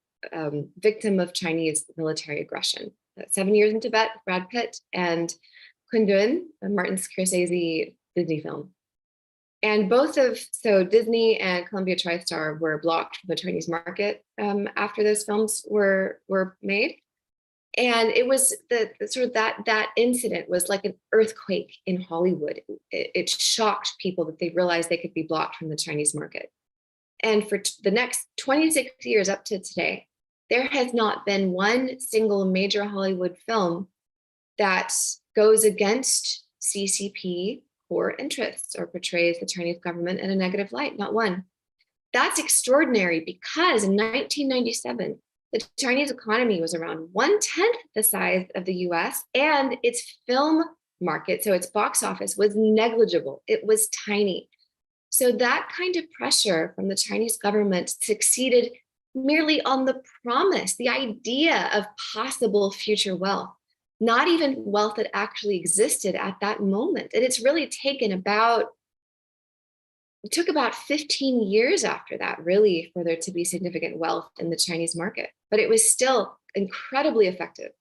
victim of Chinese military aggression. 7 Years in Tibet, Brad Pitt, and Kundun, Martin Scorsese Disney film. And so Disney and Columbia TriStar were blocked from the Chinese market after those films were made. And it was the sort of that incident was like an earthquake in Hollywood. It shocked people that they realized they could be blocked from the Chinese market. And for the next 26 years up to today, there has not been one single major Hollywood film that goes against CCP core interests or portrays the Chinese government in a negative light, not one. That's extraordinary because in 1997, the Chinese economy was around 1/10 the size of the US, and its film market, so its box office, was negligible. It was tiny. So that kind of pressure from the Chinese government succeeded merely on the promise, the idea of possible future wealth, not even wealth that actually existed at that moment. And it's really it took about 15 years after that, really, for there to be significant wealth in the Chinese market, but it was still incredibly effective.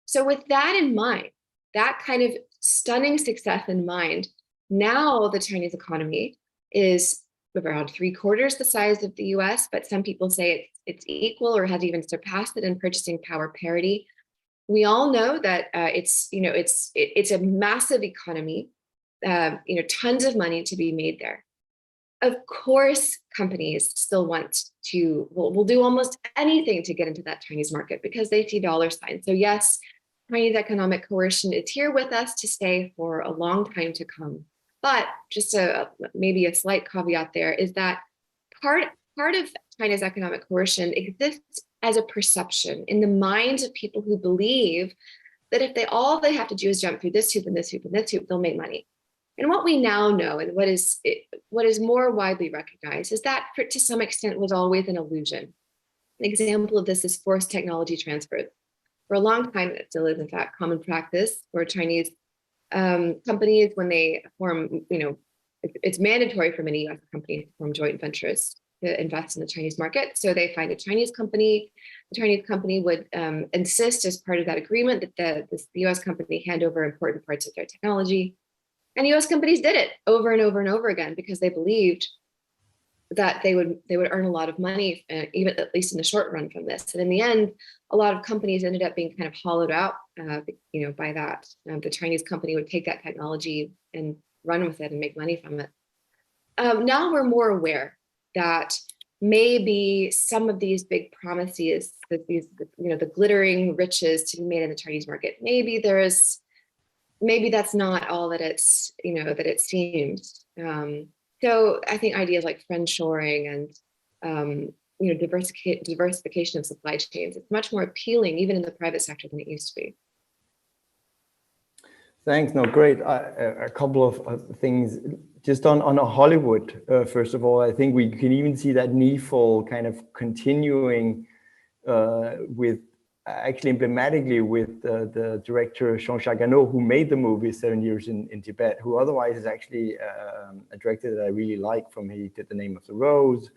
So with that in mind, that kind of stunning success in mind, now the Chinese economy is around 3/4 the size of the US, but some people say it's equal or has even surpassed it in purchasing power parity. We all know that it's a massive economy, tons of money to be made there. Of course, companies still will do almost anything to get into that Chinese market because they see dollar signs. So yes, Chinese economic coercion is here with us to stay for a long time to come. But just maybe a slight caveat there is that part of China's economic coercion exists as a perception in the minds of people who believe that if all they have to do is jump through this hoop and this hoop and this hoop, they'll make money. And what we now know, and what is more widely recognized, is that to some extent was always an illusion. An example of this is forced technology transfer. For a long time, it still is in fact common practice for Chinese companies when they form, it's mandatory for many US companies to form joint ventures to invest in the Chinese market. So they find a Chinese company. The Chinese company would insist as part of that agreement that the US company hand over important parts of their technology. And US companies did it over and over and over again because they believed that they would earn a lot of money, even at least in the short run, from this. And in the end, a lot of companies ended up being kind of hollowed out, by that. The Chinese company would take that technology and run with it and make money from it. Now we're more aware that maybe some of these big promises, that the glittering riches to be made in the Chinese market, maybe that's not all that it seems. So I think ideas like friendshoring and diversification of supply chains, it's much more appealing even in the private sector than it used to be. Thanks. No, great. A couple of things just on Hollywood. First of all, I think we can even see that needful kind of continuing with actually emblematically with the director Jean-Jacques Hano, who made the movie 7 Years in Tibet, who otherwise is actually a director that I really like. He did The Name of the Rose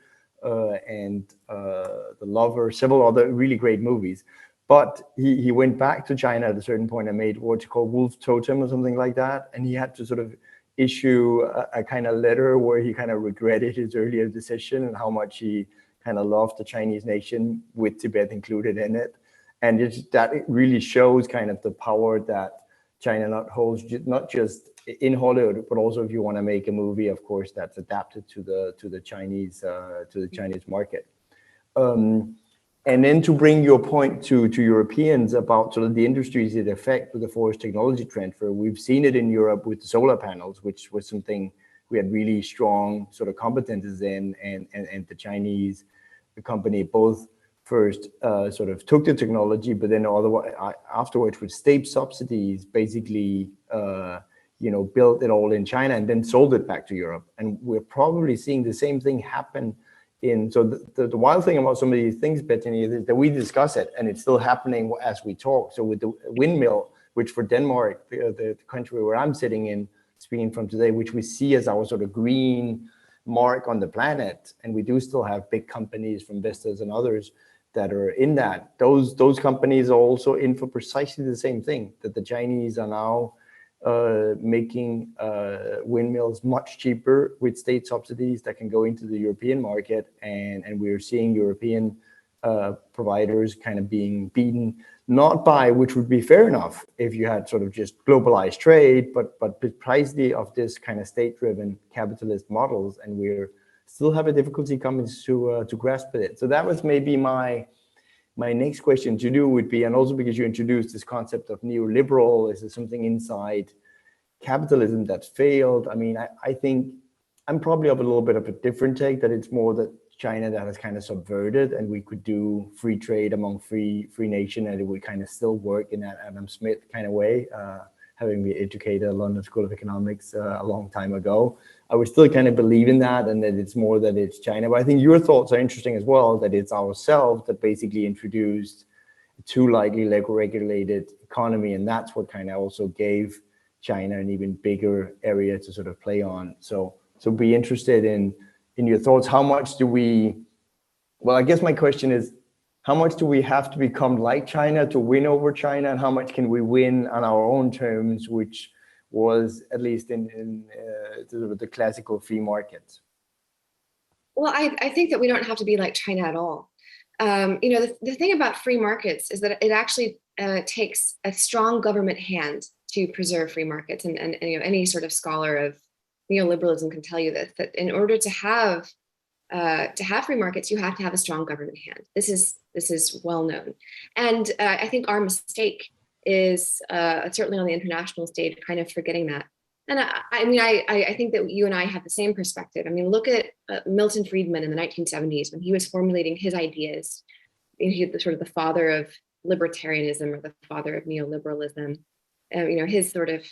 and The Lover, several other really great movies. But he went back to China at a certain point and made what's called Wolf Totem or something like that. And he had to sort of issue a kind of letter where he kind of regretted his earlier decision and how much he kind of loved the Chinese nation, with Tibet included in it. And it really shows kind of the power that China holds, not just in Hollywood, but also if you want to make a movie, of course, that's adapted to the Chinese market. And then to bring your point to Europeans about sort of the industries it affect with the forced technology transfer, we've seen it in Europe with the solar panels, which was something we had really strong sort of competences in, and the Chinese company both first sort of took the technology, but then afterwards with state subsidies, basically built it all in China and then sold it back to Europe. And we're probably seeing the same thing happen. So the wild thing about some of these things, Bethany, is that we discuss it and it's still happening as we talk. So with the windmill, which for Denmark, the country where I'm sitting in, speaking from today, which we see as our sort of green mark on the planet, and we do still have big companies from Vestas and others that are in that. Those companies are also in for precisely the same thing, that the Chinese are now making windmills much cheaper with state subsidies that can go into the European market, and we're seeing European providers kind of being beaten, not by, which would be fair enough if you had sort of just globalized trade, but precisely of this kind of state-driven capitalist models, and we're still have a difficulty coming to grasp it. So that was maybe my next question to you would be, and also because you introduced this concept of neoliberal, is there something inside capitalism that's failed? I mean, I think I'm probably of a little bit of a different take, that it's more that China that has kind of subverted, and we could do free trade among free nation, and it would kind of still work in that Adam Smith kind of way. Having been educated at London School of Economics a long time ago, I would still kind of believe in that, and that it's more that it's China. But I think your thoughts are interesting as well, that it's ourselves that basically introduced a too lightly regulated economy, and that's what kind of also gave China an even bigger area to sort of play on. So be interested in your thoughts. How much do we, well, I guess my question is, how much do we have to become like China to win over China, and how much can we win on our own terms, which was at least in the classical free markets? Well, I think that we don't have to be like China at all. The thing about free markets is that it actually takes a strong government hand to preserve free markets, and any sort of scholar of neoliberalism can tell you this, that in order to have free markets, you have to have a strong government hand. This is well known, and I think our mistake is certainly on the international stage, kind of forgetting that. And I think that you and I have the same perspective. I mean, look at Milton Friedman in the 1970s when he was formulating his ideas. He was sort of the father of libertarianism, or the father of neoliberalism. His sort of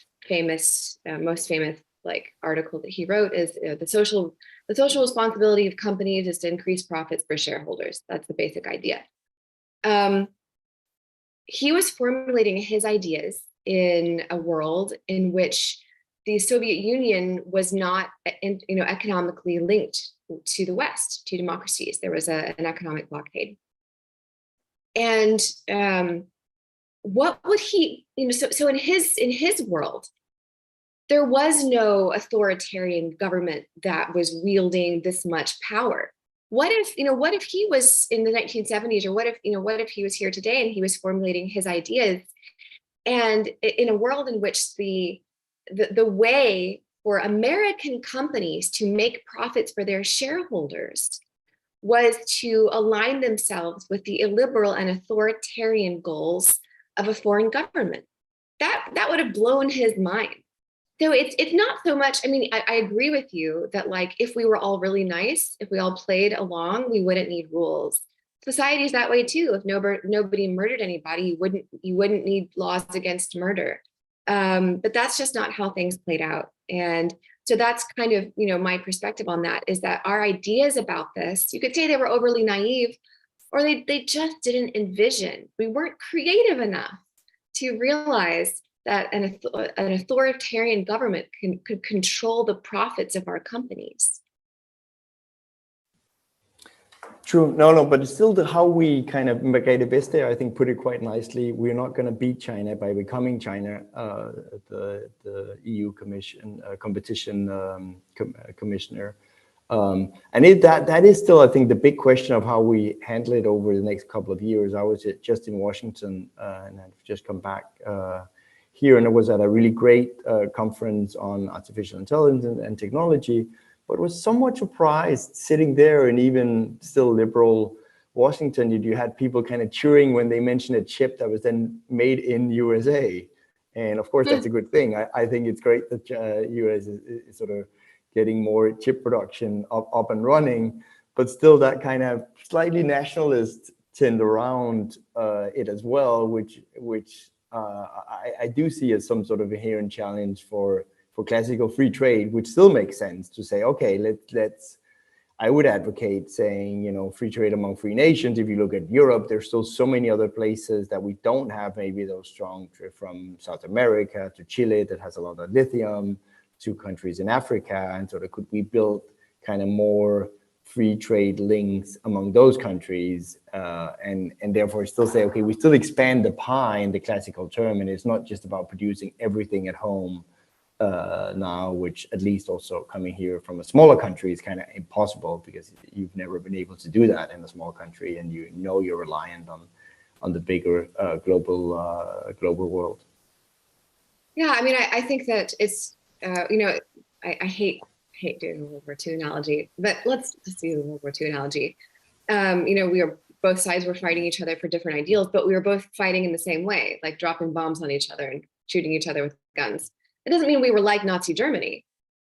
most famous article that he wrote is the social responsibility of companies is to increase profits for shareholders. That's the basic idea. He was formulating his ideas in a world in which the Soviet Union was not, economically linked to the West, to democracies. There was an economic blockade. And what would he, so in his world, there was no authoritarian government that was wielding this much power. What if he was in the 1970s, or what if he was here today and he was formulating his ideas, and in a world in which the way for American companies to make profits for their shareholders was to align themselves with the illiberal and authoritarian goals of a foreign government? That would have blown his mind. So it's not so much, I agree with you that if we were all really nice, if we all played along, we wouldn't need rules. Society is that way too. If nobody murdered anybody, you wouldn't need laws against murder. But that's just not how things played out. And so that's kind of, my perspective on that, is that our ideas about this, you could say they were overly naive, or they just didn't envision. We weren't creative enough to realize that an authoritarian government could control the profits of our companies. True. No, but it's still how we kind of, Margrethe Vestager, I think, put it quite nicely. We're not going to beat China by becoming China. The EU Commission competition commissioner, and that is still, I think, the big question of how we handle it over the next couple of years. I was just in Washington, and I've just come back here, and I was at a really great conference on artificial intelligence and technology, but was somewhat surprised sitting there, and even still liberal Washington, you had people kind of cheering when they mentioned a chip that was then made in USA. And of course, that's a good thing. I think it's great that US is sort of getting more chip production up and running, but still that kind of slightly nationalist tend around it as well, which I do see as some sort of inherent challenge for classical free trade, which still makes sense to say, okay, let's. I would advocate saying, free trade among free nations. If you look at Europe, there's still so many other places that we don't have maybe those strong, from South America to Chile that has a lot of lithium, to countries in Africa, and sort of could we build kind of more free trade links among those countries, and therefore still say, okay, we still expand the pie in the classical term, and it's not just about producing everything at home now, which at least also coming here from a smaller country is kind of impossible, because you've never been able to do that in a small country, and you know you're reliant on the bigger global world. Yeah, I mean, I think that it's, I hate doing the World War II analogy, but let's just do the World War II analogy. We are, both sides were fighting each other for different ideals, but we were both fighting in the same way, like dropping bombs on each other and shooting each other with guns. It doesn't mean we were like Nazi Germany,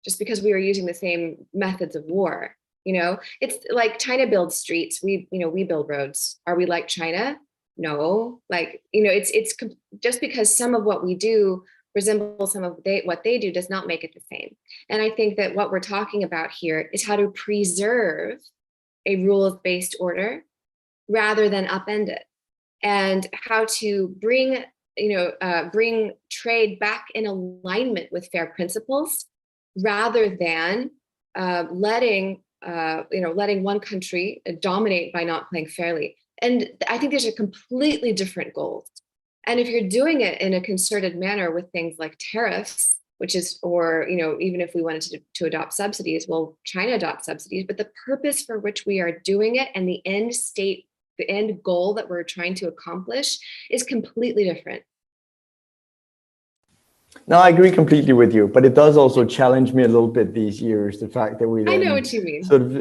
just because we were using the same methods of war. It's like China builds streets, we build roads. Are we like China? No. It's just because some of what we do resemble some of what they do does not make it the same. And I think that what we're talking about here is how to preserve a rules-based order rather than upend it, and how to bring trade back in alignment with fair principles, rather than letting one country dominate by not playing fairly. And I think these are completely different goals. And if you're doing it in a concerted manner with things like tariffs, which is, or even if we wanted to adopt subsidies, well, China adopts subsidies, but the purpose for which we are doing it and the end state, the end goal that we're trying to accomplish is completely different. No, I agree completely with you, but it does also challenge me a little bit these years, the fact that we I know what you mean. sort of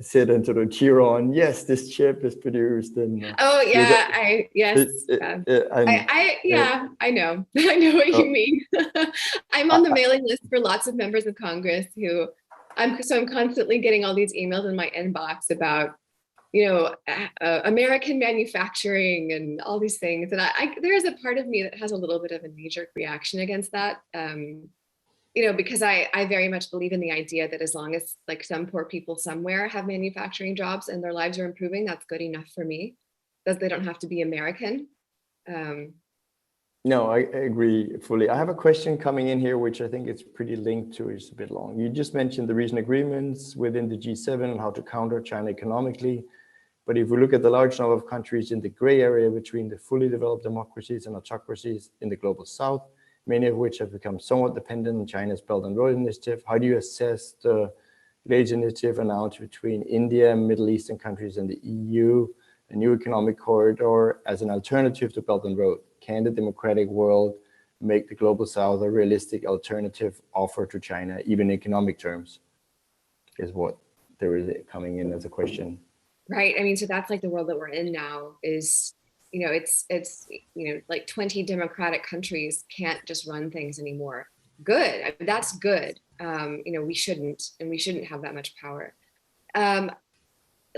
sit and sort of cheer on, yes, this chip is produced in oh yeah, I know what you mean. I'm on the mailing list for lots of members of Congress who I'm constantly getting all these emails in my inbox about American manufacturing and all these things. And there is a part of me that has a little bit of a knee-jerk reaction against that, because I very much believe in the idea that as long as like some poor people somewhere have manufacturing jobs and their lives are improving, that's good enough for me. That they don't have to be American. No, I agree fully. I have a question coming in here, which I think it's pretty linked to, it's a bit long. You just mentioned the recent agreements within the G7 and how to counter China economically. But if we look at the large number of countries in the gray area between the fully developed democracies and autocracies in the global south, many of which have become somewhat dependent on China's Belt and Road Initiative, how do you assess the latest initiative announced between India, Middle Eastern countries, and the EU, a new economic corridor as an alternative to Belt and Road? Can the democratic world make the global south a realistic alternative offer to China, even in economic terms, is what there is coming in as a question. Right. I mean, so that's like the world that we're in now is, it's like 20 democratic countries can't just run things anymore. Good. I mean, that's good. We shouldn't have that much power.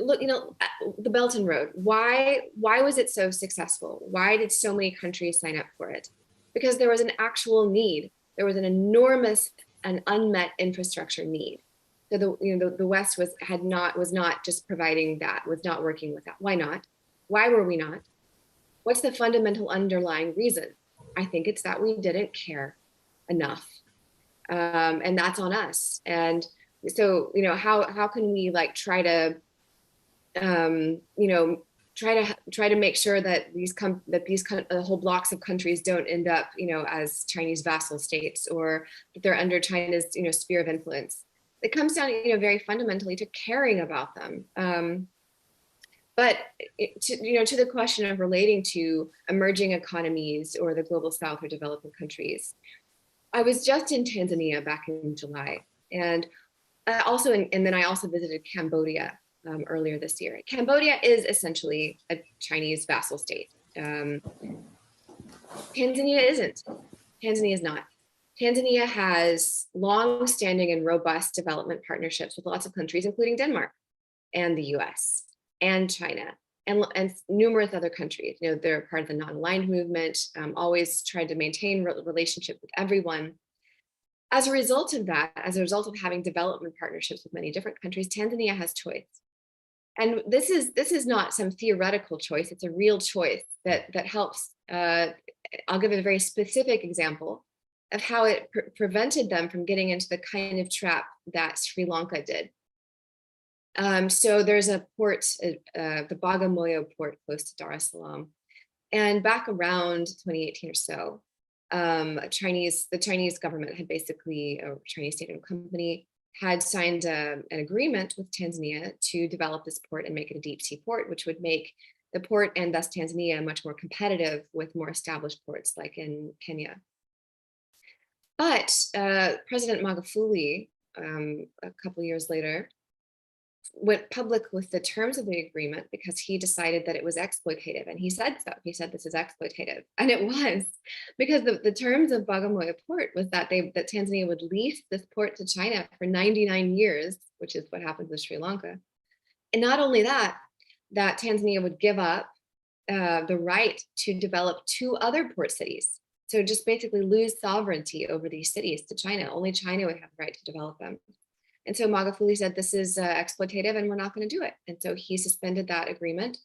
Look, the Belt and Road, why was it so successful? Why did so many countries sign up for it? Because there was an actual need. There was an enormous and unmet infrastructure need. So the West was not just providing that, was not working with that. Why not? Why were we not? What's the fundamental underlying reason? I think it's that we didn't care enough, and that's on us. And so how can we like try to make sure that these whole blocks of countries don't end up as Chinese vassal states, or that they're under China's sphere of influence. It comes down very fundamentally to caring about them. But to the question of relating to emerging economies or the global south or developing countries, I was just in Tanzania back in July, and then I also visited Cambodia earlier this year. Cambodia is essentially a Chinese vassal state. Tanzania isn't. Tanzania is not. Tanzania has long-standing and robust development partnerships with lots of countries, including Denmark and the US and China and numerous other countries. They're part of the non-aligned movement, always tried to maintain relationship with everyone. As a result of that, as a result of having development partnerships with many different countries, Tanzania has choice. And this is not some theoretical choice, it's a real choice that helps. I'll give a very specific example of how it prevented them from getting into the kind of trap that Sri Lanka did. So there's a port, the Bagamoyo port close to Dar es Salaam. And back around 2018 or so, the Chinese government had basically, a Chinese state-owned company, had signed an agreement with Tanzania to develop this port and make it a deep sea port, which would make the port and thus Tanzania much more competitive with more established ports like in Kenya. But President Magufuli, a couple years later, went public with the terms of the agreement because he decided that it was exploitative. And he said so. He said this is exploitative. And it was, because the terms of Bagamoyo Port was that that Tanzania would lease this port to China for 99 years, which is what happens with Sri Lanka. And not only that, that Tanzania would give up the right to develop 2 other port cities. So just basically lose sovereignty over these cities to China. Only China would have the right to develop them. And so Magufuli said, this is exploitative and we're not going to do it. And so he suspended that agreement.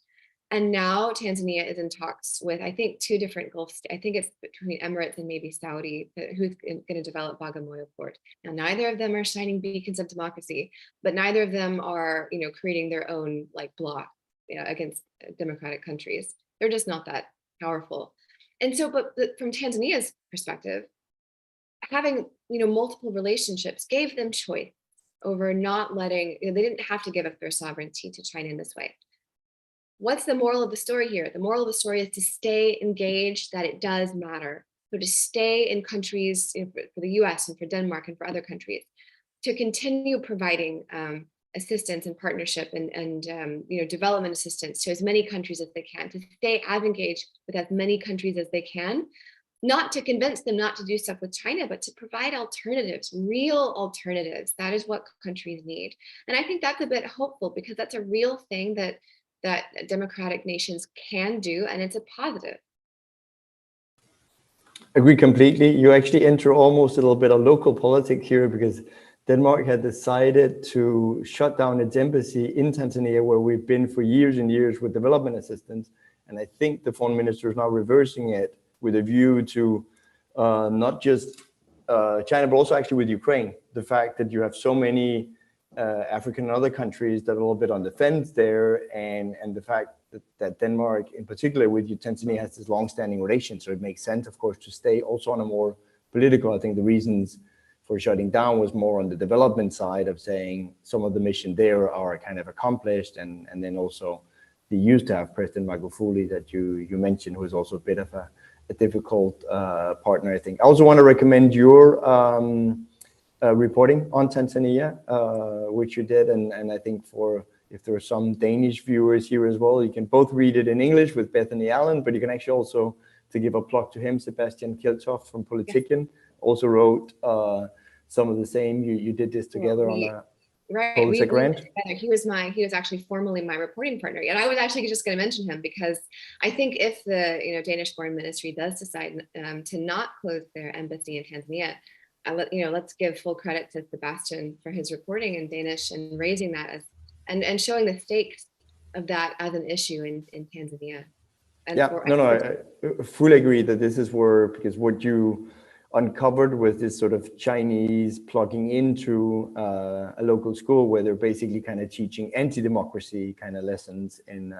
And now Tanzania is in talks with, I think, 2 different Gulf states. I think it's between Emirates and maybe Saudi, who's going to develop Bagamoyo Port. Now, neither of them are shining beacons of democracy, but neither of them are, creating their own bloc against democratic countries. They're just not that powerful. And so, but from Tanzania's perspective, having, multiple relationships gave them choice over not letting, they didn't have to give up their sovereignty to China in this way. What's the moral of the story here? The moral of the story is to stay engaged, that it does matter. So to stay in countries, for the US and for Denmark and for other countries, to continue providing assistance and partnership and development assistance to as many countries as they can, to stay as engaged with as many countries as they can, not to convince them not to do stuff with China, but to provide alternatives, real alternatives. That is what countries need. And I think that's a bit hopeful, because that's a real thing that democratic nations can do, and it's a positive. Agree completely. You actually enter almost a little bit of local politics here, because Denmark had decided to shut down its embassy in Tanzania, where we've been for years and years with development assistance. And I think the foreign minister is now reversing it with a view to not just China, but also actually with Ukraine. The fact that you have so many African and other countries that are a little bit on the fence there, and the fact that Denmark, in particular with Tanzania, has this long-standing relation. So it makes sense, of course, to stay also on a more political. I think the reasons for shutting down was more on the development side of saying some of the mission there are kind of accomplished, and then also they used to have President Magufuli that you mentioned, who is also a bit of a difficult partner, I think. I also want to recommend your reporting on Tanzania, which you did, and I think if there are some Danish viewers here as well, you can both read it in English with Bethany Allen, but you can actually also, to give a plug to him, Sebastian Kjeltoft from Politiken also wrote some of the same. You did this together on a Right, grant. He was actually formerly my reporting partner, and I was actually just going to mention him because I think if the Danish Foreign Ministry does decide to not close their embassy in Tanzania, let's give full credit to Sebastian for his reporting in Danish and raising that and showing the stakes of that as an issue in Tanzania. And I fully agree that this is because what you uncovered with this sort of Chinese plugging into a local school where they're basically kind of teaching anti-democracy kind of lessons in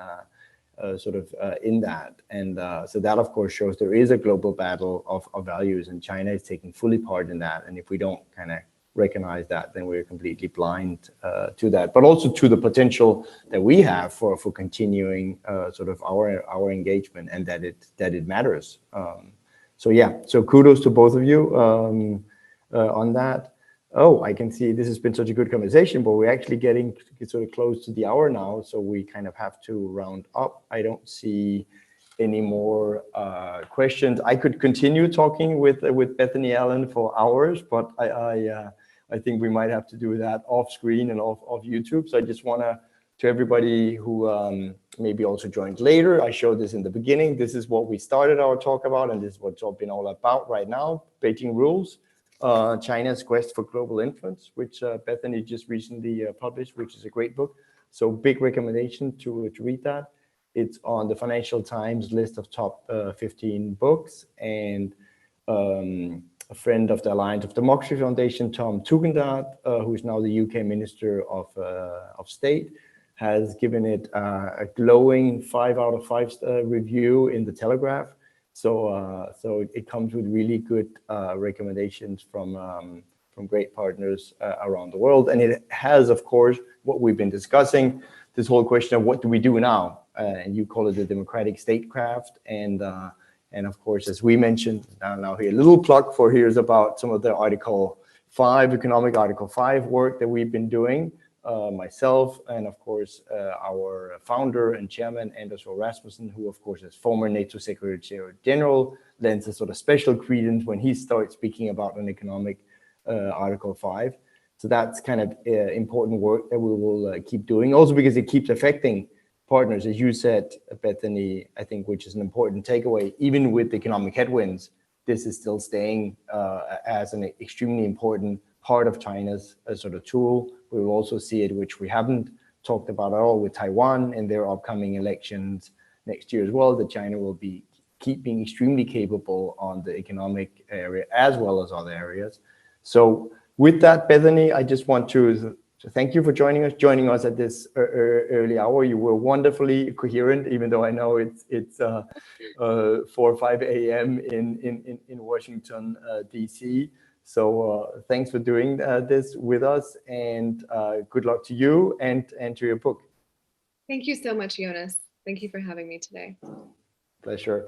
in that. And so that, of course, shows there is a global battle of values, and China is taking fully part in that. And if we don't kind of recognize that, then we're completely blind to that, but also to the potential that we have for continuing our engagement, and that it matters. So kudos to both of you on that. Oh, I can see this has been such a good conversation, but we're actually getting sort of close to the hour now, so we kind of have to round up. I don't see any more questions. I could continue talking with Bethany Allen for hours, but I think we might have to do that off screen and off YouTube. So I just want to everybody who maybe also joined later, I showed this in the beginning. This is what we started our talk about, and this is what's all been all about right now. Beijing Rules, China's Quest for Global Influence, which Bethany just recently published, which is a great book. So big recommendation to read that. It's on the Financial Times list of top 15 books, and a friend of the Alliance of Democracy Foundation, Tom Tugendhat, who is now the UK Minister of State, has given it a glowing 5 out of 5 review in the Telegraph. So it comes with really good recommendations from great partners around the world. And it has, of course, what we've been discussing, this whole question of what do we do now? And you call it the democratic statecraft. And of course, as we mentioned, now here, a little plug for here's about some of the Article 5, economic Article 5 work that we've been doing, myself, and of course, our founder and chairman, Anders Fogh Rasmussen, who of course is former NATO Secretary General, lends a sort of special credence when he starts speaking about an economic Article 5. So that's kind of important work that we will keep doing, also because it keeps affecting partners, as you said, Bethany, I think, which is an important takeaway. Even with economic headwinds, this is still staying as an extremely important part of China's sort of tool. We will also see it, which we haven't talked about at all, with Taiwan and their upcoming elections next year as well, that China will be keeping extremely capable on the economic area as well as other areas. So with that, Bethany, I just want to thank you for joining us at this early hour. You were wonderfully coherent, even though I know it's 4 or 5 a.m. in Washington, D.C. So thanks for doing this with us, and good luck to you and to your book. Thank you so much, Jonas. Thank you for having me today. Pleasure.